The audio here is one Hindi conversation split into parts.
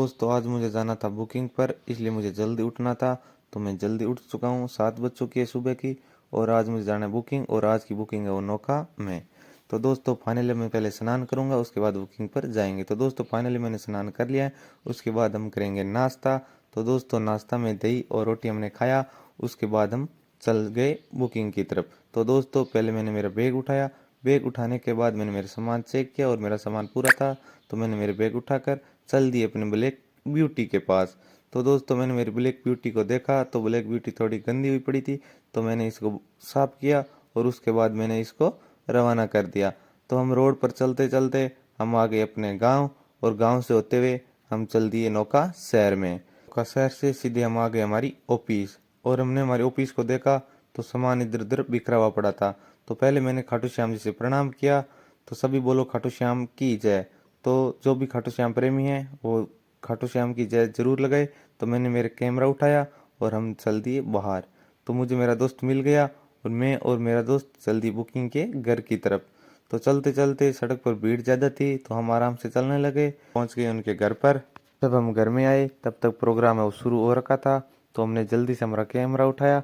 दोस्तों आज मुझे जाना था बुकिंग पर, इसलिए मुझे जल्दी उठना था। तो मैं जल्दी उठ चुका हूँ, 7 बज चुकी है सुबह की। और आज मुझे जाना है बुकिंग, और आज की बुकिंग है वो नौका में। तो दोस्तों फाइनली मैं पहले स्नान करूंगा, उसके बाद बुकिंग पर जाएंगे। तो दोस्तों फाइनली मैंने स्नान कर लिया है, उसके बाद हम करेंगे नाश्ता। तो दोस्तों नाश्ता में दही और रोटी हमने खाया, उसके बाद हम चल गए बुकिंग की तरफ। तो दोस्तों पहले मैंने मेरा बैग उठाया, बैग उठाने के बाद मैंने मेरा सामान चेक किया और मेरा सामान पूरा था। तो मैंने मेरे बैग उठाकर चल दिए अपने ब्लैक ब्यूटी के पास। तो दोस्तों मैंने मेरी ब्लैक ब्यूटी को देखा तो ब्लैक ब्यूटी थोड़ी गंदी हुई पड़ी थी, तो मैंने इसको साफ किया और उसके बाद मैंने इसको रवाना कर दिया। तो हम रोड पर चलते चलते हम आ गए अपने गांव, और गांव से होते हुए हम चल दिए नौका शहर में। नौका शहर से सीधे हम आ गए हमारी ऑफिस, और हमने हमारी ऑफिस को देखा तो सामान इधर उधर बिखरा हुआ पड़ा था। तो पहले मैंने खाटू श्याम जी से प्रणाम किया। तो सभी बोलो खाटू श्याम की जय। तो जो भी खाटू श्याम प्रेमी है वो खाटू श्याम की जय जरूर लगाए। तो मैंने मेरा कैमरा उठाया और हम चल दिए बाहर। तो मुझे मेरा दोस्त मिल गया, और मैं और मेरा दोस्त चल दिए बुकिंग के घर की तरफ। तो चलते चलते सड़क पर भीड़ ज़्यादा थी, तो हम आराम से चलने लगे, पहुंच गए उनके घर पर। जब हम घर में आए तब तक प्रोग्राम है वो शुरू हो रखा था। तो हमने जल्दी से हमारा कैमरा उठाया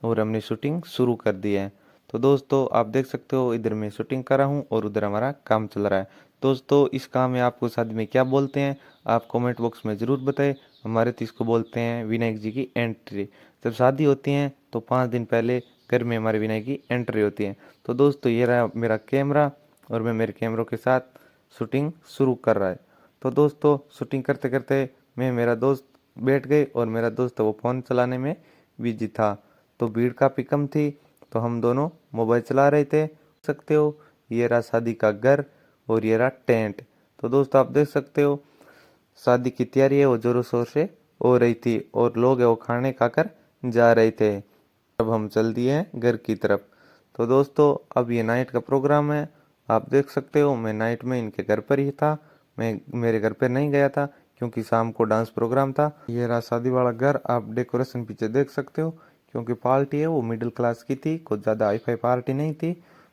और हमने शूटिंग शुरू कर दी है। तो दोस्तों आप देख सकते हो, इधर मैं शूटिंग कर रहा हूँ और उधर हमारा काम चल रहा है। दोस्तों इस काम में आपको शादी में क्या बोलते हैं, आप कमेंट बॉक्स में ज़रूर बताएं। हमारे तो इसको बोलते हैं विनायक जी की एंट्री। जब शादी होती है तो 5 दिन पहले घर में हमारे विनायक की एंट्री होती है। तो दोस्तों ये रहा मेरा कैमरा, और मैं मेरे कैमरों के साथ शूटिंग शुरू कर रहा है। तो दोस्तों शूटिंग करते करते मैं मेरा दोस्त बैठ गए, और मेरा दोस्त वो फ़ोन चलाने में बिजी था। तो भीड़ काफ़ी कम थी, तो हम दोनों मोबाइल चला रहे थे। सकते हो ये रहा शादी का घर, और ये रहा टेंट। तो दोस्तों आप देख सकते हो शादी की तैयारी है वो जोरों शोर से हो रही थी, और लोग है वो खाने खाकर जा रहे थे। अब हम चल दिए हैं घर की तरफ। तो दोस्तों अब ये नाइट का प्रोग्राम है, आप देख सकते हो मैं नाइट में इनके घर पर ही था। मैं मेरे घर पर नहीं गया था क्योंकि शाम को डांस प्रोग्राम था। ये रहा शादी वाला घर, आप डेकोरेशन पीछे देख सकते हो। क्योंकि पार्टी है वो मिडिल क्लास की थी, कुछ ज़्यादा हाईफाई पार्टी नहीं थी।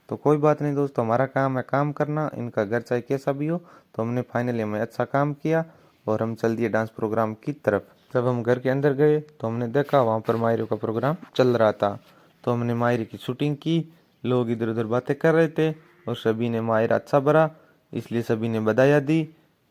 तो कोई बात नहीं दोस्तों, हमारा काम है काम करना, इनका घर चाहे कैसा भी हो। तो हमने फाइनली हमें अच्छा काम किया, और हम चल दिए डांस प्रोग्राम की तरफ। जब हम घर के अंदर गए तो हमने देखा वहाँ पर मायरे का प्रोग्राम चल रहा था। तो हमने मायरे की शूटिंग की, लोग इधर उधर बातें कर रहे थे, और सभी ने मायरा अच्छा भरा, इसलिए सभी ने बधाइयाँ दी।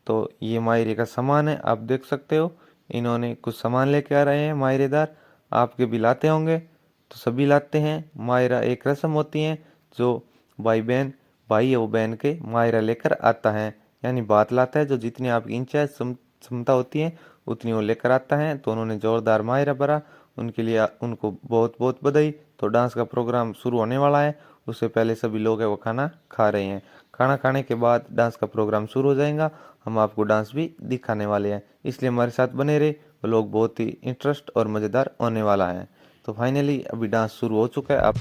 तो ये मायरे का सामान है, आप देख सकते हो। इन्होंने कुछ सामान लेके आ रहे हैं मायरेदार, आपके भी लाते होंगे। तो सभी लाते हैं। मायरा एक रस्म होती है जो भाई है वो बहन के मायरा लेकर आता है, यानी बात लाता है। जो जितनी आपकी इंचार्ज क्षमता होती है उतनी वो लेकर आता है। तो उन्होंने जोरदार मायरा भरा, उनके लिए उनको बहुत बहुत बधाई। तो डांस का प्रोग्राम शुरू होने वाला है, उससे पहले सभी लोग है वो खाना खा रहे हैं। खाना खाने के बाद डांस का प्रोग्राम शुरू हो जाएगा, हम आपको डांस भी दिखाने वाले हैं, इसलिए हमारे साथ बने रहे। वो लोग बहुत ही इंटरेस्ट और मज़ेदार होने वाला है। तो फाइनली अभी डांस शुरू हो चुका है। आप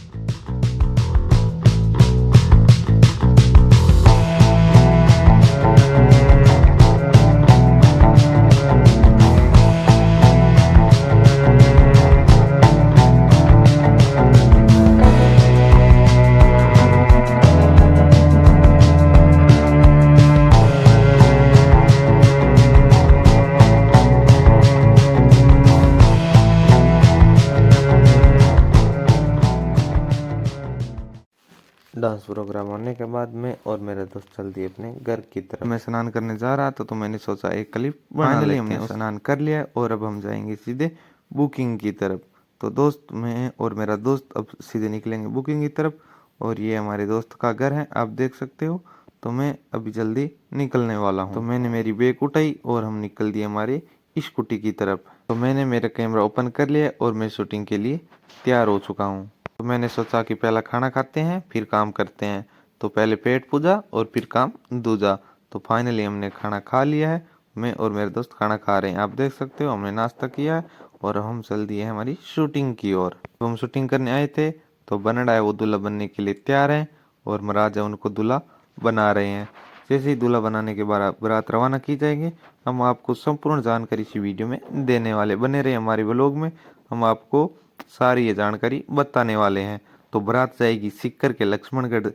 डांस प्रोग्राम होने के बाद मैं और मेरे दोस्त चल दिए अपने घर की तरफ। मैं स्नान करने जा रहा था, तो मैंने सोचा एक क्लिप बना लेते हैं। हमने स्नान कर लिया और अब हम जाएंगे सीधे बुकिंग की तरफ। तो दोस्त मैं और मेरा दोस्त अब सीधे निकलेंगे बुकिंग की तरफ, और ये हमारे दोस्त का घर है, आप देख सकते हो। तो मैं अभी जल्दी निकलने वाला हूँ। तो मैंने मेरी बैग उठाई और हम निकल दिए हमारी स्कूटी की तरफ। तो मैंने मेरा कैमरा ओपन कर लिया और मैं शूटिंग के लिए तैयार हो चुका हूँ। तो मैंने सोचा कि पहला खाना खाते हैं फिर काम करते हैं। तो पहले पेट पूजा और फिर काम दूजा। तो फाइनली हमने खाना खा लिया है, मैं और मेरे दोस्त खाना खा रहे हैं, आप देख सकते हो। हमने नाश्ता किया है और हम चल दिए हैं हमारी शूटिंग की ओर। तो हम शूटिंग करने आए थे, तो बनड़ है वो दूल्हा बनने के लिए तैयार हैं, और महाराज है उनको दूल्हा बना रहे हैं। जैसे ही दूल्हा बनाने के बाद बारात रवाना की जाएगी, हम आपको संपूर्ण जानकारी इसी वीडियो में देने वाले। बने रहे हमारे व्लॉग में, हम आपको सारी ये जानकारी बताने वाले हैं। तो बारात जाएगी सीकर के लक्ष्मणगढ़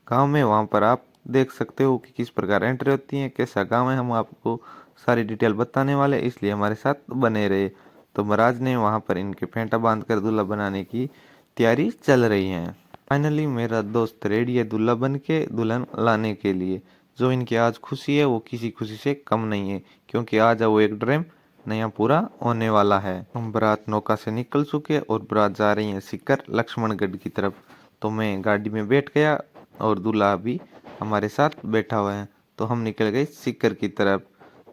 गांव में, वहां पर आप देख सकते हो कि किस प्रकार एंट्री होती है, कैसा गांव है, हम आपको सारी डिटेल बताने वाले, इसलिए हमारे साथ बने रहे। तो महाराज ने वहाँ पर इनके फेंटा बांध कर दूल्हा बनाने की तैयारी चल रही है। फाइनली मेरा दोस्त रेडी है दूल्हा बन के दुल्हन लाने के लिए। जो इनकी आज खुशी है वो किसी खुशी से कम नहीं है, क्योंकि आज वो एक ड्रीम नया पूरा होने वाला है। हम बारात नौका से निकल चुके और बारात जा रही है सीकर लक्ष्मणगढ़ की तरफ। तो मैं गाड़ी में बैठ गया और दूल्हा भी हमारे साथ बैठा हुआ है। तो हम निकल गए सीकर की तरफ।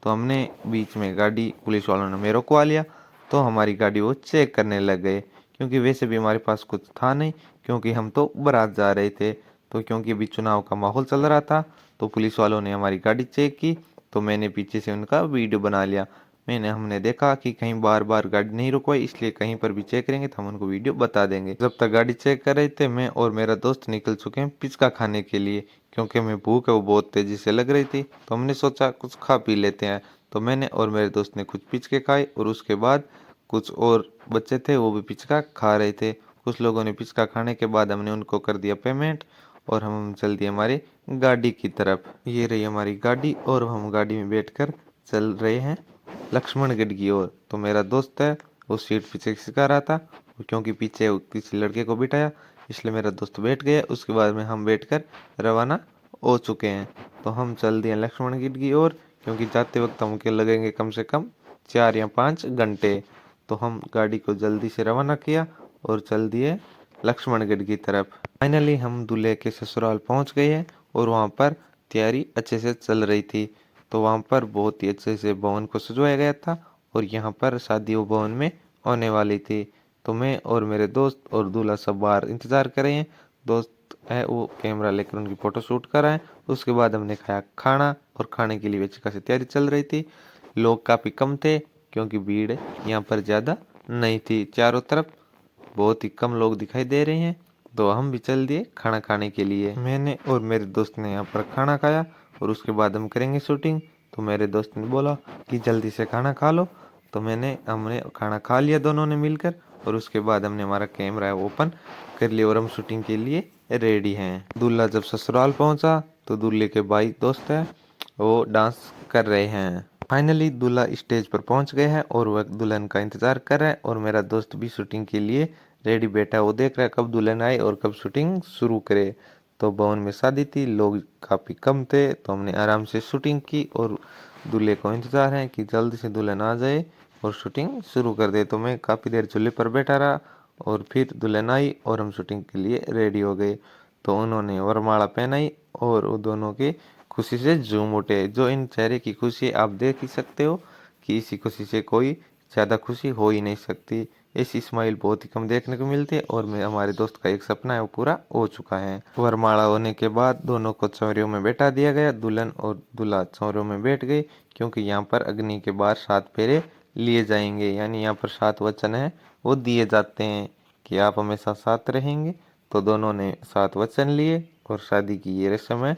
तो हमने बीच में गाड़ी पुलिस वालों ने मेरे रोकवा लिया। तो हमारी गाड़ी वो चेक करने लग गए, क्योंकि वैसे भी हमारे पास कुछ था नहीं, क्योंकि हम तो बारात जा रहे थे। तो क्योंकि अभी चुनाव का माहौल चल रहा था, तो पुलिस वालों ने हमारी गाड़ी चेक की। तो मैंने पीछे से उनका वीडियो बना लिया। हमने देखा कि कहीं बार बार गाड़ी नहीं रुकवाई, इसलिए कहीं पर भी चेक करेंगे तो हम उनको वीडियो बता देंगे। जब तक गाड़ी चेक कर रहे थे, मैं और मेरा दोस्त निकल चुके हैं पिचका खाने के लिए, क्योंकि हमें भूख है वो बहुत तेजी से लग रही थी। तो हमने सोचा कुछ खा पी लेते हैं। तो मैंने और मेरे दोस्त ने कुछ पिचके खाए और उसके बाद कुछ और बच्चे थे वो भी पिचका खा रहे थे। कुछ लोगों ने पिचका खाने के बाद हमने उनको कर दिया पेमेंट और हम चल दिए हमारी गाड़ी की तरफ। ये रही हमारी गाड़ी और हम गाड़ी में बैठकर चल रहे हैं लक्ष्मणगढ़ की ओर। तो मेरा दोस्त है वो सीट पीछे सिखा रहा था, क्योंकि पीछे किसी लड़के को बिठाया, इसलिए मेरा दोस्त बैठ गया। उसके बाद में हम बैठकर रवाना हो चुके हैं। तो हम चल दिए लक्ष्मणगढ़ की ओर, क्योंकि जाते वक्त हमके लगेंगे कम से कम 4 या 5 घंटे। तो हम गाड़ी को जल्दी से रवाना किया और चल दिए लक्ष्मणगढ़ की तरफ। फाइनली हम दूल्हे के ससुराल पहुंच गए हैं और वहां पर तैयारी अच्छे से चल रही थी। तो वहां पर बहुत ही अच्छे से भवन को सजवाया गया था और यहाँ पर शादी वो भवन में होने वाली थी। तो मैं और मेरे दोस्त और दूल्हा सब बाहर इंतजार कर रहे हैं। दोस्त है वो कैमरा लेकर उनकी फोटो शूट कर रहा है। उसके बाद हमने खाया खाना और खाने के लिए अच्छी खासी तैयारी चल रही थी। लोग काफ़ी कम थे, क्योंकि भीड़ यहाँ पर ज़्यादा नहीं थी। चारों तरफ बहुत ही कम लोग दिखाई दे रहे हैं। तो हम भी चल दिए खाना खाने के लिए। मैंने और मेरे दोस्त ने यहाँ पर खाना खाया और उसके बाद हम करेंगे शूटिंग। तो मेरे दोस्त ने बोला कि जल्दी से खाना खा लो। तो हमने खाना खा लिया दोनों ने मिलकर और उसके बाद हमने हमारा कैमरा ओपन कर लिया और हम शूटिंग के लिए रेडी हैं। दूल्हा जब ससुराल पहुंचा तो दूल्हे के भाई दोस्त है वो डांस कर रहे हैं। फाइनली दूल्हा स्टेज पर पहुंच गए हैं और वह दुल्हन का इंतजार कर रहा है और मेरा दोस्त भी शूटिंग के लिए रेडी बैठा है। वो देख रहा है कब दुल्हन आए और कब शूटिंग शुरू करे। तो भवन में शादी थी, लोग काफ़ी कम थे, तो हमने आराम से शूटिंग की और दूल्हे को इंतजार है कि जल्दी से दुल्हन आ जाए और शूटिंग शुरू कर दे। तो मैं काफ़ी देर चूल्हे पर बैठा रहा और फिर दुल्हन आई और हम शूटिंग के लिए रेडी हो गए। तो उन्होंने वरमाला पहनाई और वो दोनों की खुशी से झूम उठे। जो इन चेहरे की खुशी आप देख ही सकते हो कि इसी खुशी से कोई ज़्यादा खुशी हो ही नहीं सकती। ऐसी स्माइल बहुत ही कम देखने को मिलती है और मैं हमारे दोस्त का एक सपना है वो पूरा हो चुका है। वरमाला होने के बाद दोनों को चौरियों में बैठा दिया गया। दुल्हन और दूल्हा चौरियों में बैठ गए, क्योंकि यहाँ पर अग्नि के बाहर 7 फेरे लिए जाएंगे, यानी यहाँ पर 7 वचन है वो दिए जाते हैं कि आप हमेशा साथ रहेंगे। तो दोनों ने 7 वचन लिए और शादी की ये रस्म है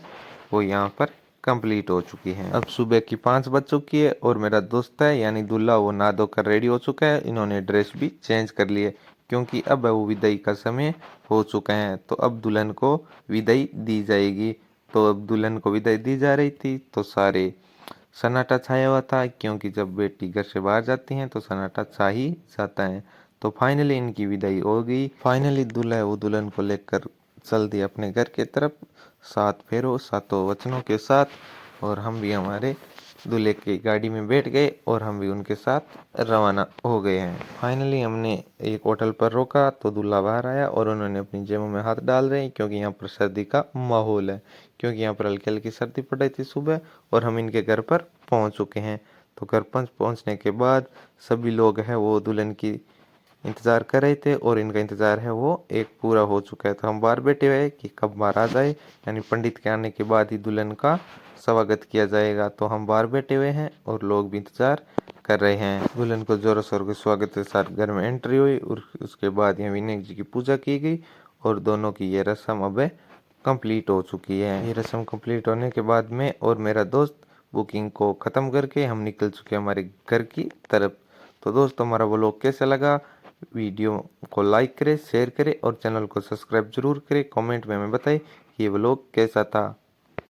वो यहाँ पर कंप्लीट हो चुकी है। अब सुबह की 5 बज चुकी है और मेरा दोस्त है यानी दूल्हा वो नहा धोकर रेडी हो चुका है। इन्होंने ड्रेस भी चेंज कर ली है, क्योंकि अब वो विदाई का समय हो चुका है। तो अब दुल्हन को विदाई दी जाएगी। तो अब दुल्हन को विदाई दी जा रही थी तो सारे सन्नाटा छाया हुआ था, क्योंकि जब बेटी घर से बाहर जाती हैं तो सन्नाटा छा ही जाता है। तो फाइनली इनकी विदाई हो गई। फाइनली दूल्हा वो दुल्हन को लेकर चल दिए अपने घर की तरफ 7 फेरों 7 वचनों के साथ। और हम भी हमारे दूल्हे की गाड़ी में बैठ गए और हम भी उनके साथ रवाना हो गए हैं। फाइनली हमने एक होटल पर रोका तो दूल्हा बाहर आया और उन्होंने अपनी जेबों में हाथ डाल रहे हैं, क्योंकि यहाँ पर सर्दी का माहौल है। क्योंकि यहाँ पर हल्की हल्की सर्दी पड़ रही थी सुबह और हम इनके घर पर पहुँच चुके हैं। तो घर पहुँचने के बाद सभी लोग हैं वो दुल्हन की इंतज़ार कर रहे थे और इनका इंतज़ार है वो एक पूरा हो चुका है। तो हम बाहर बैठे हुए हैं कि कब महाराज आए, यानी पंडित के आने के बाद ही दुल्हन का स्वागत किया जाएगा। तो हम बाहर बैठे हुए हैं और लोग भी इंतज़ार कर रहे हैं। दुल्हन को जोरों शोरों के स्वागत के साथ घर में एंट्री हुई और उसके बाद यहाँ विनायक जी की पूजा की गई और दोनों की ये रस्म अब कंप्लीट हो चुकी है। ये रस्म कंप्लीट होने के बाद मैं और मेरा दोस्त बुकिंग को ख़त्म करके हम निकल चुके हैं हमारे घर की तरफ। तो दोस्तों हमारा व्लॉग कैसा लगा, वीडियो को लाइक करें, शेयर करें और चैनल को सब्सक्राइब जरूर करें। कमेंट में हमें बताएं कि ये व्लॉग कैसा था।